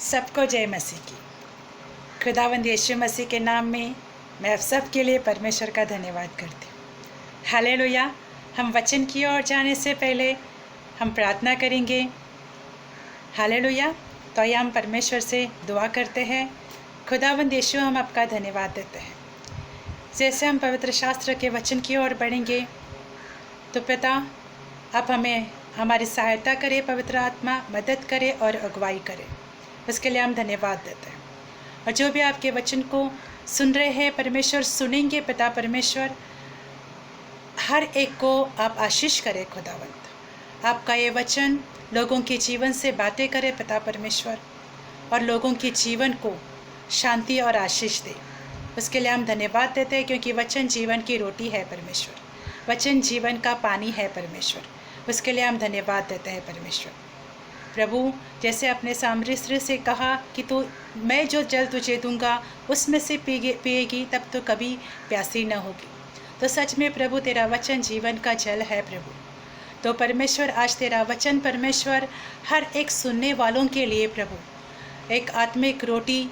सबको जय मसीह की। खुदावंद यीशु मसीह के नाम में मैं आप सब के लिए परमेश्वर का धन्यवाद करती हूँ। हालेलुया। हम वचन की ओर जाने से पहले हम प्रार्थना करेंगे। हालेलुया। तो आइए हम परमेश्वर से दुआ करते हैं। खुदावंद यीशु, हम आपका धन्यवाद देते हैं। जैसे हम पवित्र शास्त्र के वचन की ओर बढ़ेंगे तो पिता, आप हमें हमारी सहायता करें, पवित्र आत्मा मदद करे और अगुवाई करे। उसके लिए हम धन्यवाद देते हैं। और जो भी आपके वचन को सुन रहे हैं परमेश्वर, सुनेंगे पिता परमेश्वर, हर एक को आप आशीष करें खुदावंत। आपका ये वचन लोगों के जीवन से बातें करे पिता परमेश्वर, और लोगों के जीवन को शांति और आशीष दे। उसके लिए हम धन्यवाद देते हैं, क्योंकि वचन जीवन की रोटी है परमेश्वर, वचन जीवन का पानी है परमेश्वर। उसके लिए हम धन्यवाद देते हैं परमेश्वर। प्रभु, जैसे अपने सामरी स्त्री से कहा कि तू मैं जो जल तुझे दूंगा उसमें से पिएगी तब तो कभी प्यासी न होगी। तो सच में प्रभु, तेरा वचन जीवन का जल है प्रभु। तो परमेश्वर, आज तेरा वचन परमेश्वर हर एक सुनने वालों के लिए प्रभु एक आत्मिक रोटी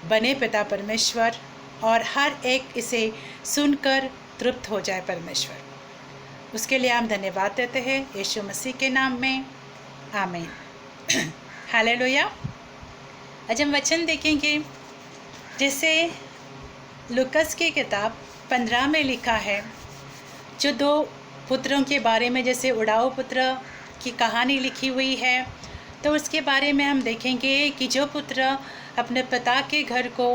बने पिता परमेश्वर, और हर एक इसे सुनकर तृप्त हो जाए परमेश्वर। उसके लिए हम धन्यवाद देते हैं यीशु मसीह के नाम में, आमीन। हालेलुया। आज हम वचन देखेंगे जैसे लूकस की किताब 15 में लिखा है, जो 2 पुत्रों के बारे में, जैसे उड़ाऊ पुत्र की कहानी लिखी हुई है। तो उसके बारे में हम देखेंगे कि जो पुत्र अपने पिता के घर को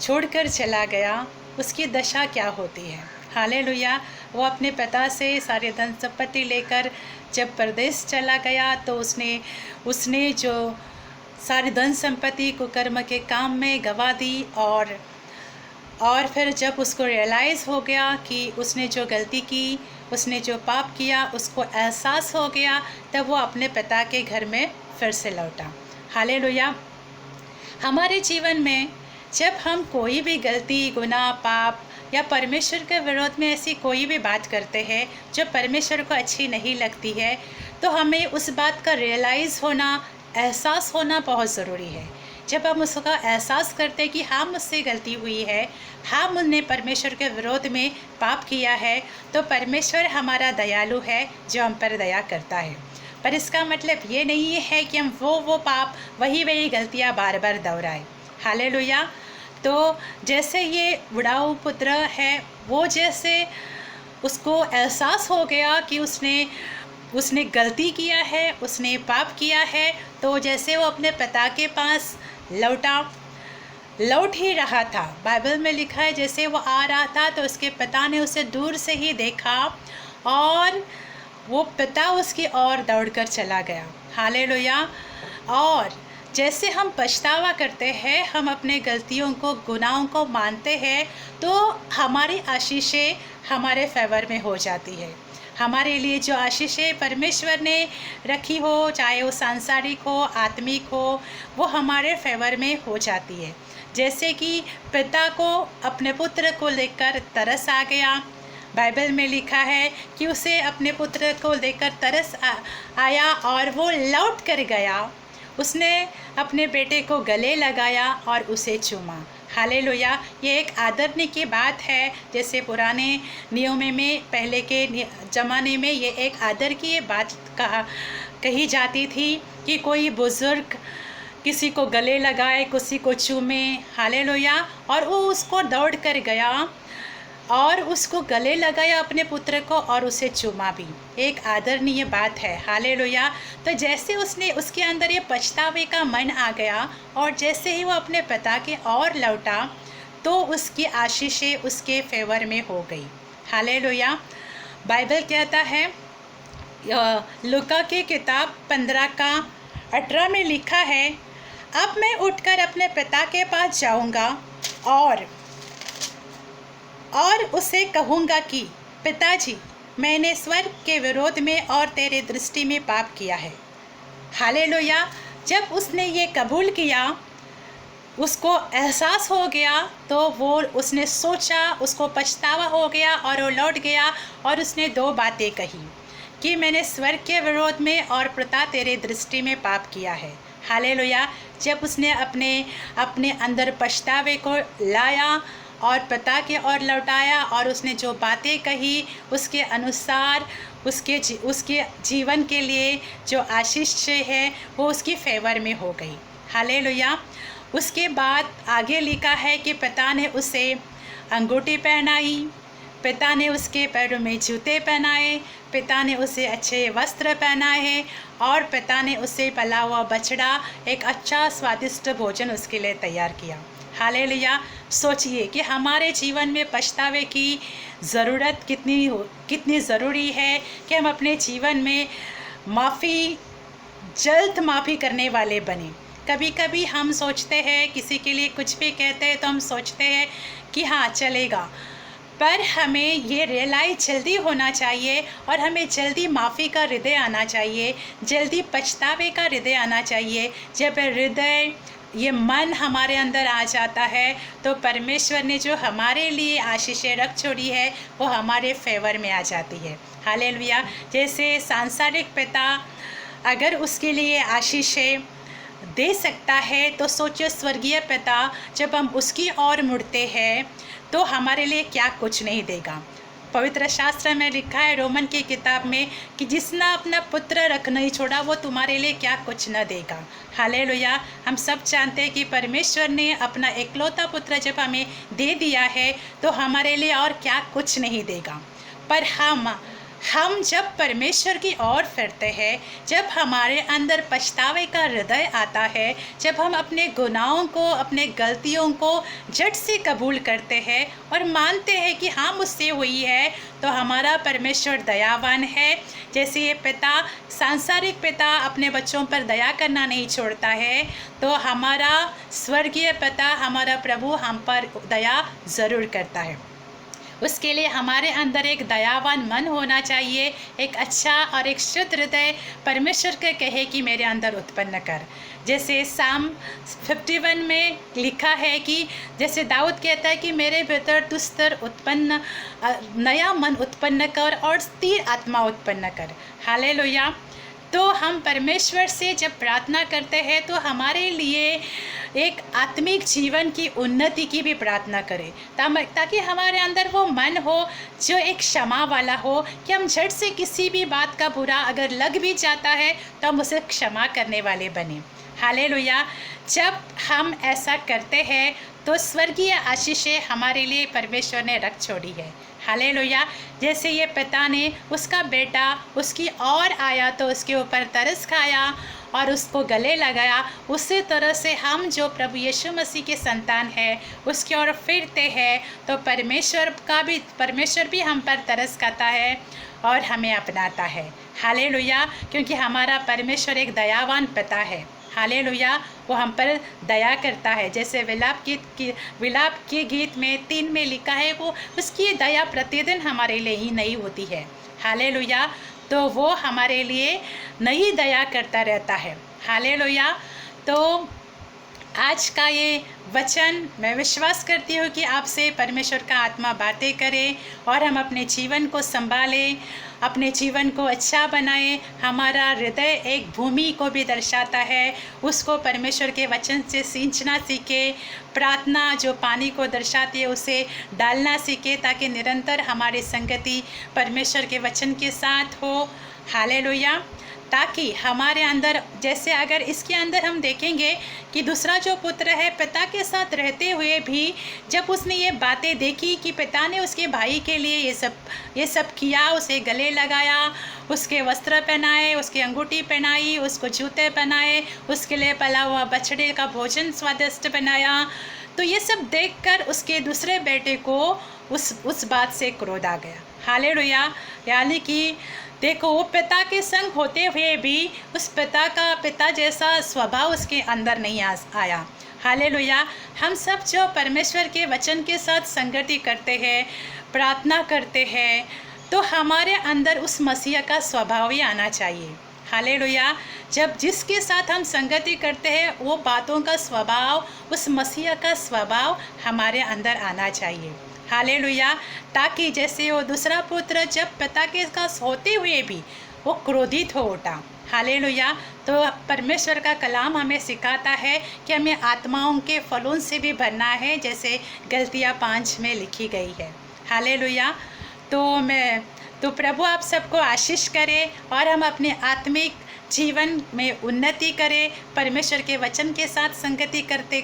छोड़कर चला गया, उसकी दशा क्या होती है। हालेलुया। वो अपने पिता से सारे धन संपत्ति लेकर जब परदेश चला गया, तो उसने जो सारी धन संपत्ति को कर्म के काम में गवा दी, और फिर जब उसको रियलाइज़ हो गया कि उसने जो गलती की, उसने जो पाप किया, उसको एहसास हो गया, तब वो अपने पिता के घर में फिर से लौटा। हालेलुया। हमारे जीवन में जब हम कोई भी गलती, गुनाह, पाप या परमेश्वर के विरोध में ऐसी कोई भी बात करते हैं जो परमेश्वर को अच्छी नहीं लगती है, तो हमें उस बात का रियलाइज़ होना, एहसास होना बहुत ज़रूरी है। जब हम उसका एहसास करते हैं कि हाँ, मुझसे गलती हुई है, हाँ, हमने परमेश्वर के विरोध में पाप किया है, तो परमेश्वर हमारा दयालु है जो हम पर दया करता है। पर इसका मतलब ये नहीं है कि हम वो पाप, वही गलतियाँ बार बार दोहराएं। हालेलुया। तो जैसे ये उड़ाऊ पुत्र है, वो जैसे उसको एहसास हो गया कि उसने गलती किया है, उसने पाप किया है, तो जैसे वो अपने पिता के पास लौट ही रहा था। बाइबल में लिखा है, जैसे वो आ रहा था तो उसके पिता ने उसे दूर से ही देखा, और वो पिता उसकी ओर दौड़कर चला गया। हालेलुया। और जैसे हम पछतावा करते हैं, हम अपने गलतियों को, गुनाहों को मानते हैं, तो हमारी आशीषें हमारे फेवर में हो जाती है। हमारे लिए जो आशीषें परमेश्वर ने रखी हो, चाहे वो सांसारिक हो, आत्मिक हो, वो हमारे फेवर में हो जाती है। जैसे कि पिता को अपने पुत्र को लेकर तरस आ गया। बाइबल में लिखा है कि उसे अपने पुत्र को लेकर तरस आया, और वो लौट कर गया। उसने अपने बेटे को गले लगाया और उसे चूमा। हालेलुया। ये एक आदरणीय की बात है। जैसे पुराने नियम में, पहले के ज़माने में ये एक आदर की बात कही जाती थी कि कोई बुज़ुर्ग किसी को गले लगाए, किसी को चूमे। हालेलुया। और वो उसको दौड़ कर गया और उसको गले लगाया अपने पुत्र को, और उसे चूमा भी। एक आदरणीय बात है। हालेलुया। तो जैसे उसके अंदर ये पछतावे का मन आ गया, और जैसे ही वो अपने पिता के ओर लौटा, तो उसकी आशीषें उसके फेवर में हो गई। हालेलुया। बाइबल कहता है, लूका की किताब 15 का 18 में लिखा है, अब मैं उठकर अपने पिता के पास जाऊंगा और उसे कहूँगा कि पिताजी, मैंने स्वर्ग के विरोध में और तेरे दृष्टि में पाप किया है। हालेलुया। जब उसने ये कबूल किया, उसको एहसास हो गया, तो उसने सोचा, उसको पछतावा हो गया, और वो लौट गया, और उसने 2 बातें कही कि मैंने स्वर्ग के विरोध में और पिता तेरे दृष्टि में पाप किया है। हालेलुया। जब उसने अपने अपने अंदर पछतावे को लाया और पिता की ओर लौटाया और उसने जो बातें कही उसके अनुसार उसके जीवन के लिए जो आशीष है वो उसकी फेवर में हो गई। हालेलुया। उसके बाद आगे लिखा है कि पिता ने उसे अंगूठी पहनाई, पिता ने उसके पैरों में जूते पहनाए, पिता ने उसे अच्छे वस्त्र पहनाए और पिता ने उसे पला हुआ बछड़ा, एक अच्छा स्वादिष्ट भोजन उसके लिए तैयार किया। हालेलुया। सोचिए कि हमारे जीवन में पछतावे की ज़रूरत कितनी ज़रूरी है कि हम अपने जीवन में जल्द माफ़ी करने वाले बने। कभी कभी हम सोचते हैं, किसी के लिए कुछ भी कहते हैं तो हम सोचते हैं कि हाँ चलेगा, पर हमें ये रियलाइज़ जल्दी होना चाहिए और हमें जल्दी माफ़ी का हृदय आना चाहिए, जल्दी पछतावे का हृदय आना चाहिए। जब हृदय ये मन हमारे अंदर आ जाता है तो परमेश्वर ने जो हमारे लिए आशीषें रख छोड़ी है वो हमारे फेवर में आ जाती है। हालेलुया। जैसे सांसारिक पिता अगर उसके लिए आशीषें दे सकता है तो सोचो स्वर्गीय पिता जब हम उसकी ओर मुड़ते हैं तो हमारे लिए क्या कुछ नहीं देगा। पवित्र शास्त्र में लिखा है रोमन की किताब में कि जिसने अपना पुत्र रख नहीं छोड़ा वो तुम्हारे लिए क्या कुछ न देगा। हालेलुया। हम सब जानते हैं कि परमेश्वर ने अपना एकलौता पुत्र जब हमें दे दिया है तो हमारे लिए और क्या कुछ नहीं देगा। पर हम जब परमेश्वर की ओर फिरते हैं, जब हमारे अंदर पछतावे का हृदय आता है, जब हम अपने गुनाहों को, अपने गलतियों को झट से कबूल करते हैं और मानते हैं कि हाँ मुझसे हुई है, तो हमारा परमेश्वर दयावान है। जैसे ये पिता, सांसारिक पिता अपने बच्चों पर दया करना नहीं छोड़ता है, तो हमारा स्वर्गीय पिता, हमारा प्रभु हम पर दया ज़रूर करता है। उसके लिए हमारे अंदर एक दयावान मन होना चाहिए, एक अच्छा और एक शुद्ध हृदय परमेश्वर के कहे कि मेरे अंदर उत्पन्न कर। जैसे साम 51 में लिखा है कि जैसे दाऊद कहता है कि मेरे भीतर दुस्तर उत्पन्न नया मन उत्पन्न कर और स्थिर आत्मा उत्पन्न कर। हालेलुया। तो हम परमेश्वर से जब प्रार्थना करते हैं तो हमारे लिए एक आत्मिक जीवन की उन्नति की भी प्रार्थना करें, ताकि हमारे अंदर वो मन हो जो एक क्षमा वाला हो कि हम झट से किसी भी बात का बुरा अगर लग भी जाता है तो हम उसे क्षमा करने वाले बने। हालेलुया। जब हम ऐसा करते हैं तो स्वर्गीय आशीषें हमारे लिए परमेश्वर ने रख छोड़ी है। हालेलुया। जैसे ये पिता ने उसका बेटा उसकी ओर आया तो उसके ऊपर तरस खाया और उसको गले लगाया, उसी तरह से हम जो प्रभु यीशु मसीह के संतान है उसकी ओर फिरते हैं तो परमेश्वर भी हम पर तरस खाता है और हमें अपनाता है। हालेलुया। क्योंकि हमारा परमेश्वर एक दयावान पिता है। हालेलुया। वो हम पर दया करता है। जैसे विलाप के गीत में 3 में लिखा है, वो उसकी दया प्रतिदिन हमारे लिए ही नई होती है। हालेलुया। तो वो हमारे लिए नई दया करता रहता है। हालेलुया। तो आज का ये वचन मैं विश्वास करती हूँ कि आपसे परमेश्वर का आत्मा बातें करे और हम अपने जीवन को संभालें, अपने जीवन को अच्छा बनाएं। हमारा हृदय एक भूमि को भी दर्शाता है, उसको परमेश्वर के वचन से सींचना सीखे। प्रार्थना जो पानी को दर्शाती है उसे डालना सीखे, ताकि निरंतर हमारी संगति परमेश्वर के वचन के साथ हो। हालेलुया। ताकि हमारे अंदर, जैसे अगर इसके अंदर हम देखेंगे कि दूसरा जो पुत्र है पिता के साथ रहते हुए भी जब उसने ये बातें देखी कि पिता ने उसके भाई के लिए ये सब किया, उसे गले लगाया, उसके वस्त्र पहनाए, उसकी अंगूठी पहनाई, उसको जूते पहनाए, उसके लिए पला हुआ बछड़े का भोजन स्वादिष्ट बनाया, तो ये सब देखकर उसके दूसरे बेटे को उस बात से क्रोध आ गया। हालेलुया। यानी कि देखो, वो पिता के संग होते हुए भी उस पिता जैसा स्वभाव उसके अंदर नहीं आया। हालेलुया। हम सब जो परमेश्वर के वचन के साथ संगति करते हैं, प्रार्थना करते हैं, तो हमारे अंदर उस मसीह का स्वभाव ही आना चाहिए। हालेलुया। जब जिसके साथ हम संगति करते हैं वो बातों का स्वभाव, उस मसीह का स्वभाव हमारे अंदर आना चाहिए। हालेलुया। ताकि जैसे वो दूसरा पुत्र जब पिता के पास होते हुए भी वो क्रोधित हो उठा। हालेलुया। तो परमेश्वर का कलाम हमें सिखाता है कि हमें आत्माओं के फलों से भी भरना है, जैसे गलतियाँ 5 में लिखी गई है। हालेलुया। तो प्रभु आप सबको आशीष करे और हम अपने आत्मिक जीवन में उन्नति करें, परमेश्वर के वचन के साथ संगति करते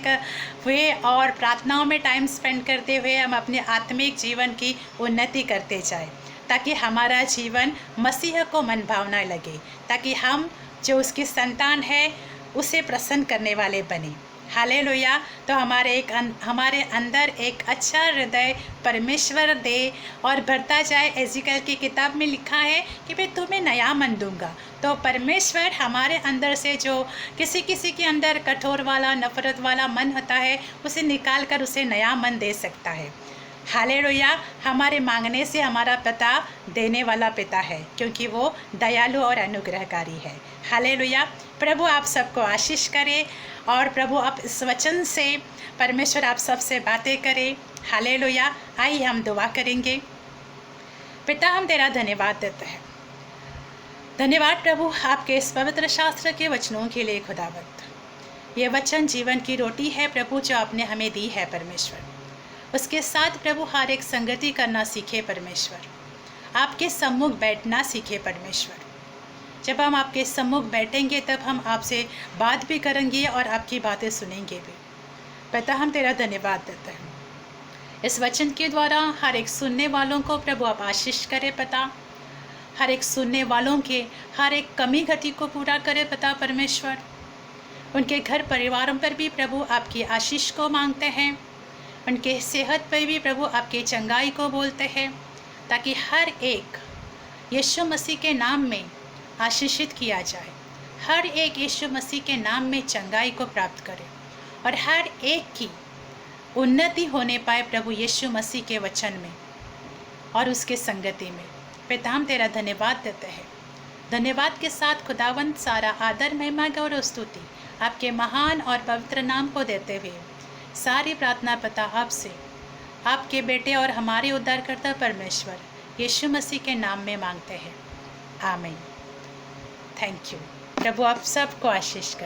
हुए और प्रार्थनाओं में टाइम स्पेंड करते हुए हम अपने आत्मिक जीवन की उन्नति करते जाएं, ताकि हमारा जीवन मसीह को मन भावना लगे, ताकि हम जो उसकी संतान है उसे प्रसन्न करने वाले बने। हालेलुया। तो हमारे अंदर एक अच्छा हृदय परमेश्वर दे और बढ़ता जाए। एजिकल की किताब में लिखा है कि मैं तुम्हें नया मन दूंगा। तो परमेश्वर हमारे अंदर से जो किसी के अंदर कठोर वाला नफरत वाला मन होता है उसे निकाल कर उसे नया मन दे सकता है। हालेलुया। हमारे मांगने से हमारा पिता देने वाला पिता है, क्योंकि वो दयालु और अनुग्रहकारी है। हालेलुया। प्रभु आप सबको आशीष करे और प्रभु आप इस वचन से परमेश्वर आप सबसे बातें करें। हालेलुया। आइए हम दुआ करेंगे। पिता हम तेरा धन्यवाद देते हैं। धन्यवाद प्रभु आपके इस पवित्र शास्त्र के वचनों के लिए खुदावंत। ये वचन जीवन की रोटी है प्रभु, जो आपने हमें दी है परमेश्वर। उसके साथ प्रभु हर एक संगति करना सीखे परमेश्वर, आपके सम्मुख बैठना सीखे परमेश्वर। जब हम आपके सम्मुख बैठेंगे तब हम आपसे बात भी करेंगे और आपकी बातें सुनेंगे भी। पिता हम तेरा धन्यवाद देते हैं। इस वचन के द्वारा हर एक सुनने वालों को प्रभु आप आशीष करें पिता, हर एक सुनने वालों के हर एक कमी घटी को पूरा करें पिता परमेश्वर। उनके घर परिवारों पर भी प्रभु आपकी आशीष को मांगते हैं, उनके सेहत पर भी प्रभु आपके चंगाई को बोलते हैं, ताकि हर एक यीशु मसीह के नाम में आशीषित किया जाए, हर एक यीशु मसीह के नाम में चंगाई को प्राप्त करे और हर एक की उन्नति होने पाए प्रभु यीशु मसीह के वचन में और उसके संगति में। पिता हम तेरा धन्यवाद देते हैं। धन्यवाद के साथ खुदावंत सारा आदर महिमा गौरव स्तुति आपके महान और पवित्र नाम को देते हुए सारी प्रार्थना पिता आपसे, आपके बेटे और हमारे उद्धारकर्ता परमेश्वर यीशु मसीह के नाम में मांगते हैं। आमीन। Thank you. प्रभु आप सबको आशीष करें।